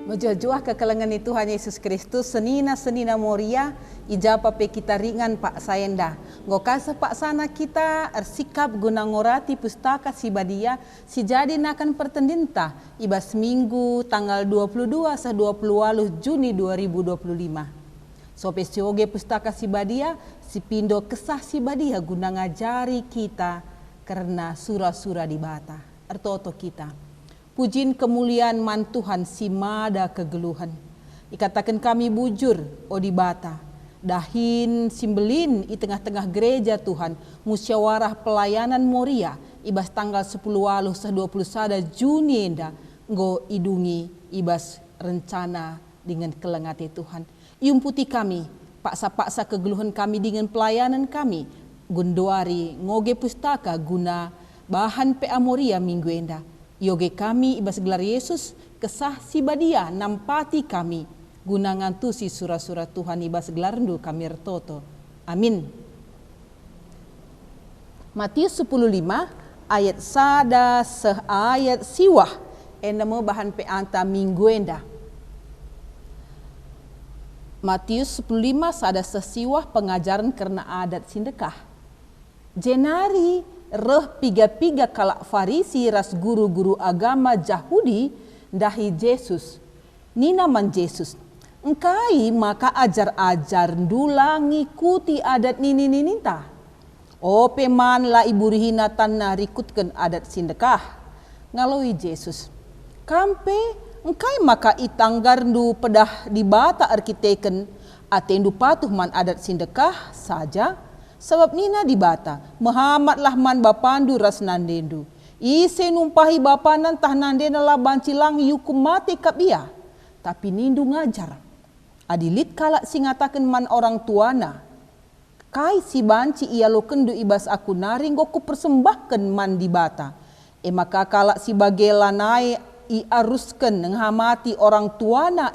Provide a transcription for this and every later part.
Mejuah ke kalangan Tuhan Yesus Kristus, senina moria, ijapa pe kita ringan Pak Sayenda. Ngokasa Pak sana kita ersikap guna ngorati pustaka si badia, si jadi nakan pertendinta, ibas minggu tanggal 22 sa 20 Juni 2025. Sope sioge pustaka si badia, si pindo kesah si badia guna ngajari kita karena surah-surah di bata. Ertoto kita. Pujin kemuliaan man Tuhan si mada kegeluhan. Ikatakan kami bujur o di bata. Dahin simbelin i tengah-tengah gereja Tuhan. Musyawarah pelayanan Moria. Ibas tanggal 10 waluh sa 21 Juni enda. Ngo idungi ibas rencana dengan kelengate Tuhan. Iumputi kami. Paksa-paksa kegeluhan kami dengan pelayanan kami. Gundoari ngoge pustaka guna bahan PA Moria minggu enda. Yoge kami ibas gelar Yesus kesah si badia nampati kami guna ngantusi surah-surah Tuhan ibas gelar ndu kami ertoto. Amin. Matius 10:5 ayat sada seh ayat siwah enda mo bahan peanta minggu enda. Matius 10:5 sada seh siwah pengajaran karena adat sindekah. Jenari reh piga-piga kalak Farisi ras guru-guru agama Yahudi dahi Yesus. Nina man Yesus. Engkai maka ajar-ajar ndula ngikuti adat nini-nininta. O peman la ibu rihina tanna rikutkan adat sindekah. Ngaloi Yesus. Kampe engkai maka itanggar ndu pedah di bata arkiteken atendu patuh man adat sindekah saja. Sebab nina di bata, Muhammad lahman bapandu ras nandendu. Ise numpahi bapanan tah nandena lah bancilang yukum mati kabia. Tapi nindu ngajar. Adilit kalak singatakan man orang tuana. Kai si banci ia lo kendu ibas aku naring goku persembahkan man di bata. Maka kalak si bagela nae i aruskan nghamati orang tuana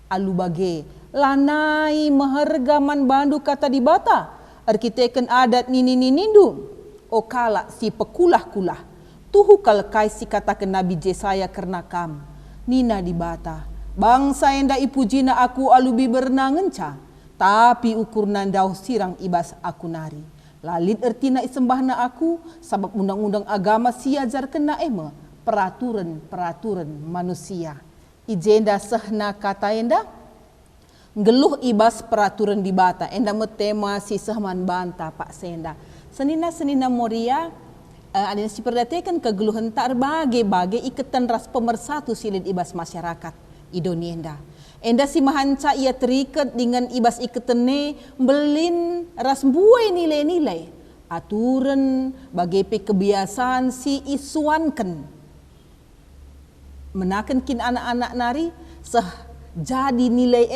Alu bage lanai meherga man bandu kata di bata. Arkiteken adat nini-ninindu. O kala si pekulah-kulah. Tuhu kalkai si katakan Nabi Jesaya karena kam. Nina di bata. Bangsa enda ipujina aku alubi bernangenca. Tapi ukur nandau sirang ibas aku nari. Lalit ertina isembahna aku. Sabab undang-undang agama siajar kena peraturan manusia. Ijenda sehna kata enda. Geluh ibas peraturan di bata. Enda metema si sehman banta Pak Senda. Senina Moria ada si perdatekan kegeluhan tak bagai iketan ras pemersatu silid ibas masyarakat Indonesia. Enda si mahanca ia terikat dengan ibas iketene belin ras buai nilai-nilai. Aturan bagai kebiasaan si isuankan. Menakan kin anak-anak nari jadi nilai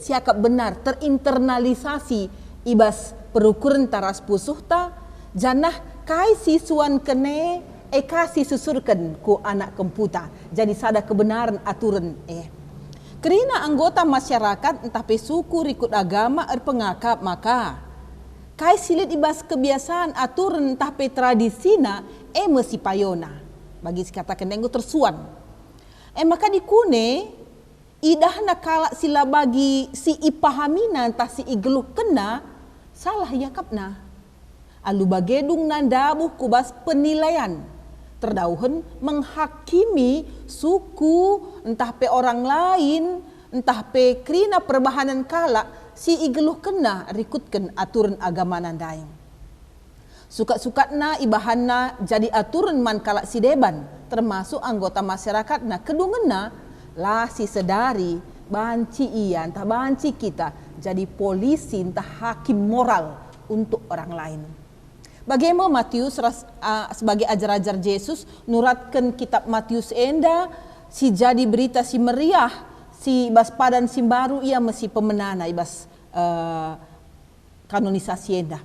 siakap benar terinternalisasi ibas perukuran taras pusuh ta janah kai siswan kene kasih susurkan ku anak kemputa jadi sada kebenaran aturan kerina anggota masyarakat entah pe suku rikut agama pengakap maka kai silit ibas kebiasaan aturan entah pe tradisina mesti payona bagi katakan enggo tersuan maka dikune idah nakala sila bagi si ipahamina entah si igeluh kena salah yakapna. Alu bagedung nandabuh kubas penilaian. Terdauhen menghakimi suku entah pe orang lain entah pe krina perbahanan kala si igeluh kena rikutkan aturan agama nandaing. Sukat-sukatna ibahanna jadi aturan man kala si deban termasuk anggota masyarakat na kedungena lah si sedari banci iya entah banci kita jadi polisi entah hakim moral untuk orang lain. Bagaimana Matius sebagai ajar-ajar Yesus nuratkan kitab Matius enda si jadi berita si meriah si bas padan si baru ia mesti pemenana ibas kanonisasi enda.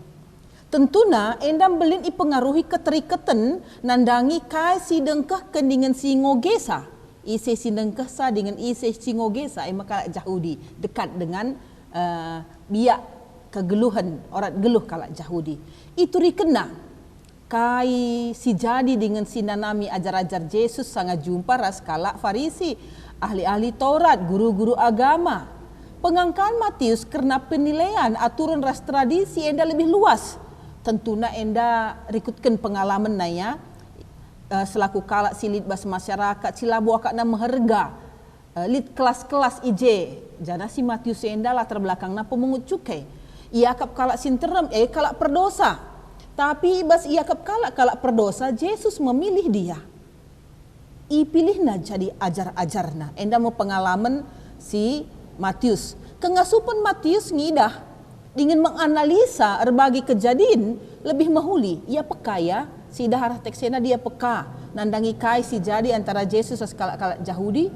Tentuna enda belin ipengaruhi keterikatan nandangi kai si dengkah kendingan si ngogesa. Ise sinengkesa dengan ise singogesa maka Yahudi dekat dengan biak kegeluhan orang geluh kalak Yahudi itu rikena kai si jadi dengan si nanami ajar-ajar Yesus sangat jumpa ras kalak Farisi ahli-ahli Taurat, guru-guru agama. Pengangkaan Matius karena penilaian aturan ras tradisi enda lebih luas. Tentunya enda rikutkan pengalaman naya selaku kalak silit bas masyarakat silabu akakna meherga lit kelas-kelas IJ. Jana si Matius enda latar belakangna pemungut cukai. Ia kap kalak sinterem kalak perdosa. Tapi bas ia kap kalak perdosa, Yesus memilih dia. Ipilihna jadi ajar-ajarna. Enda mau pengalaman si Matius. Kengasupan Matius ngidah ingin menganalisa berbagai kejadian lebih mahuli. Ia peka ya, si dahar teksena dia peka. Nandangi kai si jadi antara Yesus dan kalak-kalak Yahudi.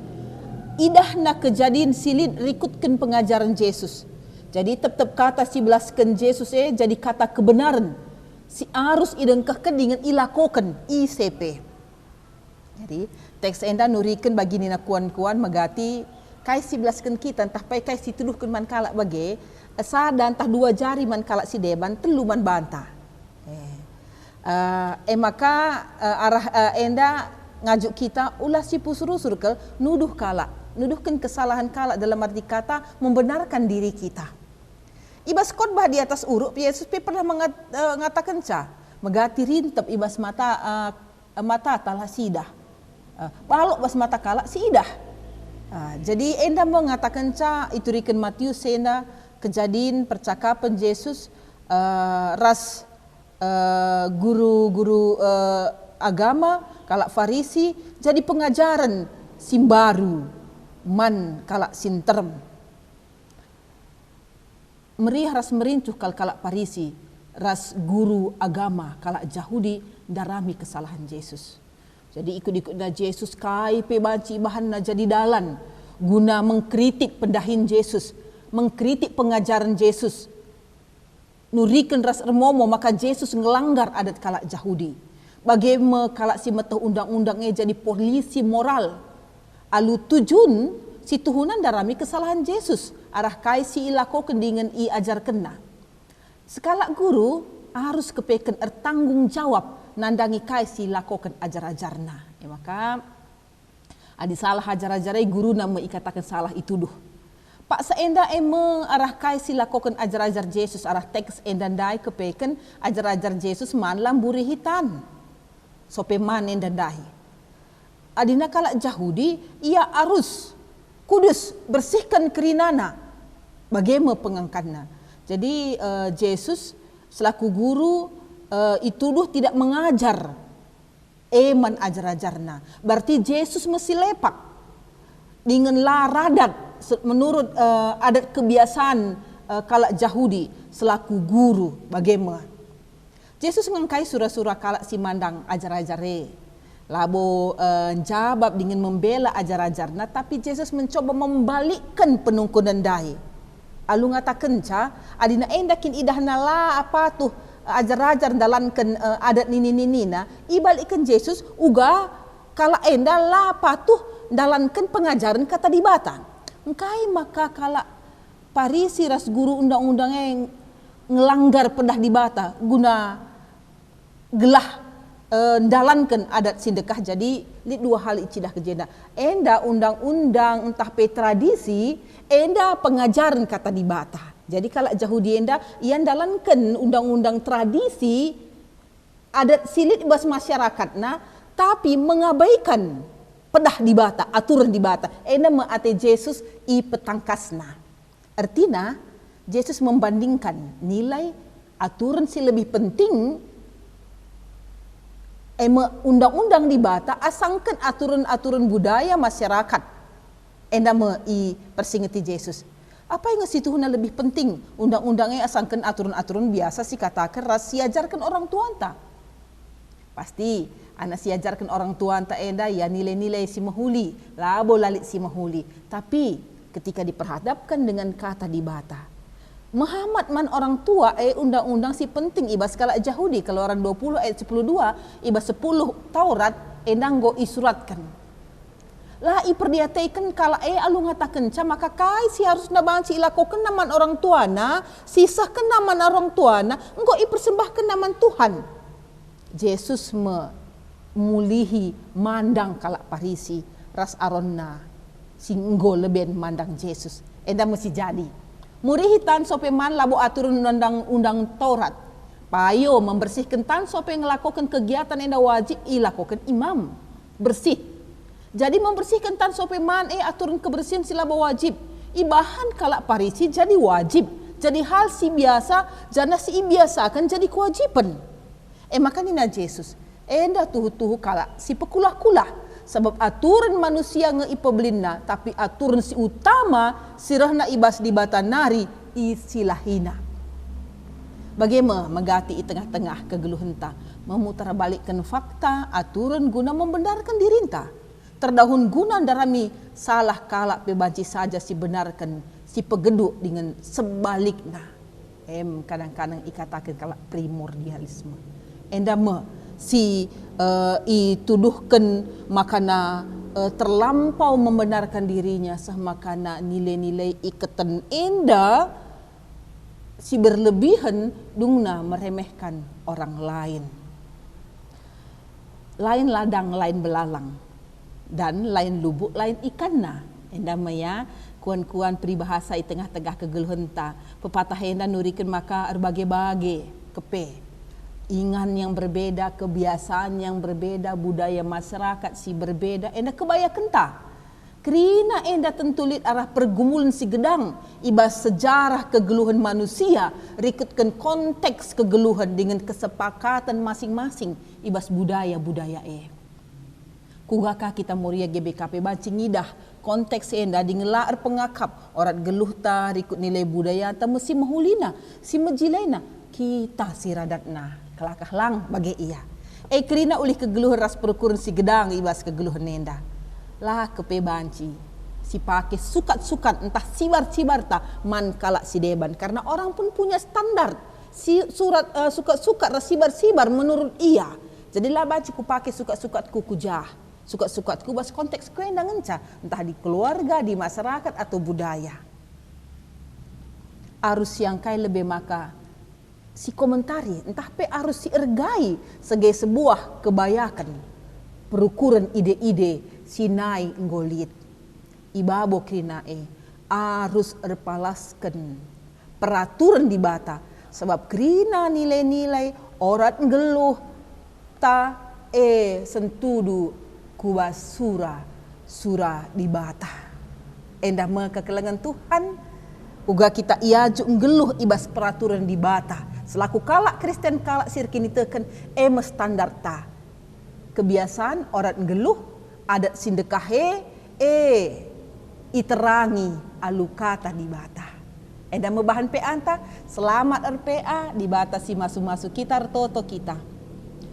Idahna kejadian silit rikutkan pengajaran Yesus. Jadi tetap kata si belaskan Yesus jadi kata kebenaran. Si arus idengkahkan dengan ilakokan ICP. Jadi teks enda nurikan bagi nina kuan-kuan megati kai si belaskan kita entah pai kai si tuduhkan man kalak bage asa dan entah dua jari man kalak si deban telu man bantah. Maka arah enda ngajuk kita ulah si pusur-usur ke nuduh kalak, nuduhkan kesalahan kalak dalam arti kata membenarkan diri kita. Ibas khotbah di atas uruk Yesus pernah mengatakan megati rintep ibas mata talah sidah. Balok bas mata kalak sidah. Jadi enda mengatakan itu riken Matius enda kejadian percakapan Yesus ras guru-guru agama kalak Farisi jadi pengajaran simbaru man kalak sinterem. Meriah ras merincuh kalak Farisi ras guru agama kalak Yahudi darami kesalahan Yesus. Jadi ikut-ikutnya Yesus kai pe banci bahanna jadi dalan guna mengkritik pendahin Yesus, mengkritik pengajaran Yesus. Nurikan ras remomo maka Yesus ngelanggar adat kalak Yahudi. Bagaimana kalak si metah undang-undangnya jadi polisi moral. Alu tujun si tuhunan darami kesalahan Yesus. Arah kai si ilako kendingan i ajar kena. Sekalak guru harus kepeken ertanggung jawab nandangi kai si lakokan ajar-ajarna. Maka adi salah ajar-ajarai guru nama ikatakan salah itu duh. Pak seenda arah kai si lakokan ajar-ajar Yesus arah teks endandai kepeken ajar-ajar Yesus man lamburi hitan. Sope man endandai. Adina kalak Yahudi ia arus kudus bersihkan kerinana. Bagaimana pengangkatna. Jadi Yesus selaku guru ituduh tidak mengajar eman ajar-ajarna. Berarti Yesus mesti lepak dengan laradat menurut adat kebiasaan kalak Yahudi selaku guru. Bagaimana? Yesus ngangkai surah-surah kalak si mandang ajar-ajare. Labo jawab dengan membela ajar-ajarna, tapi Yesus mencoba membalikkan penungkunan dahi. Alu ngatakan adina endakin idahna la apa tuh ajar-ajar dalankan adat nini-nina ibalikkan Yesus uga kala enda la patuh dalankan pengajaran kata dibatan. Engkai maka kala Farisi ras guru undang-undangnya yang ngelanggar pedah dibata guna gelah dalankan adat sindekah. Jadi lihat dua hal icidah kejenda. Enda undang-undang entah pe tradisi, enda pengajaran kata dibata. Jadi kalau Yahudi enda yang dalankan undang-undang tradisi adat silit bas masyarakat tapi mengabaikan pedah dibata, aturan dibata. Enda meate Yesus i petangkasna. Artinya Yesus membandingkan nilai aturan si lebih penting undang-undang dibata asangkan aturan-aturan budaya masyarakat. Enda me i persingeti Yesus. Apa yang situ lebih penting? Undang-undangnya asangkan aturan-aturan biasa si katakan ras siajarkan orang tua anta. Pasti anak siajarkan orang tua anta enda ya nilai-nilai si mahuli, labo lalik si mahuli. Tapi ketika diperhadapkan dengan kata dibata, Muhammad man orang tua undang-undang si penting ibas kala Yahudi Keluaran 20 ayat 12 ibas 10 Taurat endanggo isuratkan. Lah iperdiataikan kala alu ngatakan maka kai si harus nabanci ilakokan naman orang tuana, sisahkan naman orang tuana, engko ipersembahkan naman Tuhan. Yesus memulihi mandang kala Farisi ras aronna singgo leben mandang Yesus. Enda mesti jadi. Murihitan sope man labo aturan undang-undang Taurat. Payo membersihkan tan sope ngelakukan kegiatan enda wajib ilakukan imam. Bersih. Jadi membersihkan tan sope man aturan kebersihan silaba wajib. Ibahan kalak parisi jadi wajib. Jadi hal si biasa, jana si biasa akan jadi kewajiban. Makanya Yesus. Enda tuhu-tuhu kalak si pekulah-kulah. Sebab aturan manusia ngeipebelinna, tapi aturan si utama sirahna ibas di batanari isilahina. Bagaimana megati i tengah-tengah kegeluhenta, memutar balikkan fakta aturan guna membenarkan dirinta. Terdahun guna darami salah kalak pebanci saja si benarkan si pegeduk dengan sebaliknya. Kadang-kadang ikatakan kalak primordialisme. Endama si ituduhkan makana terlampau membenarkan dirinya makana nilai-nilai ikatan enda si berlebihan dungna meremehkan orang lain. Lain ladang, lain belalang, dan lain lubuk, lain ikanna. Enda maya kuan-kuan peribahasa i tengah-tengah kegeluhenta pepatah enda nurikan maka berbagai-bagai kepe. Ingan yang berbeda, kebiasaan yang berbeda, budaya masyarakat si berbeda. Enda kebaya kenta. Kerina enda tentulit arah pergumulan si gedang. Ibas sejarah kegeluhan manusia. Rikutkan konteks kegeluhan dengan kesepakatan masing-masing. Ibas budaya-budaya Kugaka kita muria GBKP banci ngidah. Konteks enda dingelaar pengakap. Orat geluh ta rikut nilai budaya ta mesti mahulina. Si mejilena. Kita si radatna. Kelakah lang bagi ia. Kerina ulih kegeluhan ras perukuran si gedang ibas kegeluhan nenda. Lah kepe banci. Si pakai sukat-sukat entah sibar-sibar ta man kalak si deban. Karena orang pun punya standar. Si surat sukat-sukat ras sibar-sibar menurut ia. Jadi lah banci ku pakai sukat-sukatku kujah. Sukat-sukatku bas konteks ku endang enca. Entah di keluarga, di masyarakat atau budaya. Arus yang kai lebih maka si komentari, entah pe harus si ergai sebagai sebuah kebayakan. Perukuran ide-ide sinai nggolit. Ibabo krinae harus erpalaskan peraturan di bata. Sebab krina nilai-nilai orat ngeluh ta sentudu kubas sura di bata. Endah kekelengan Tuhan. Uga kita iaju ngeluh ibas peraturan di bata. Selaku kalak Kristen kalak sirkini teken standar ta. Kebiasaan orang ngeluh adat sindekahe iterangi alukata di bata. Eda mebahan PA anta selamat RPA di bata si masuk-masuk kita toto kita.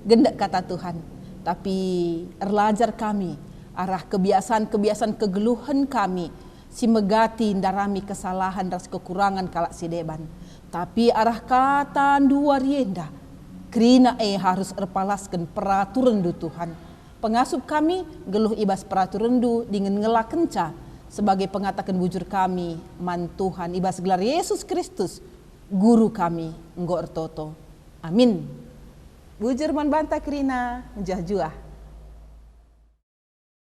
Gendak kata Tuhan. Tapi erlajar kami arah kebiasaan-kebiasaan kegeluhan kami si megati darami kesalahan ras kekurangan kalak si deban. Tapi arah kata dua rienda. Kerina harus erpalaskan peraturan du Tuhan. Pengasup kami geluh ibas peraturan du dengan ngelak kenca. Sebagai pengatakan bujur kami man Tuhan ibas gelar Yesus Kristus. Guru kami nggo ertoto. Amin. Bujur man banta kerina jah-juah.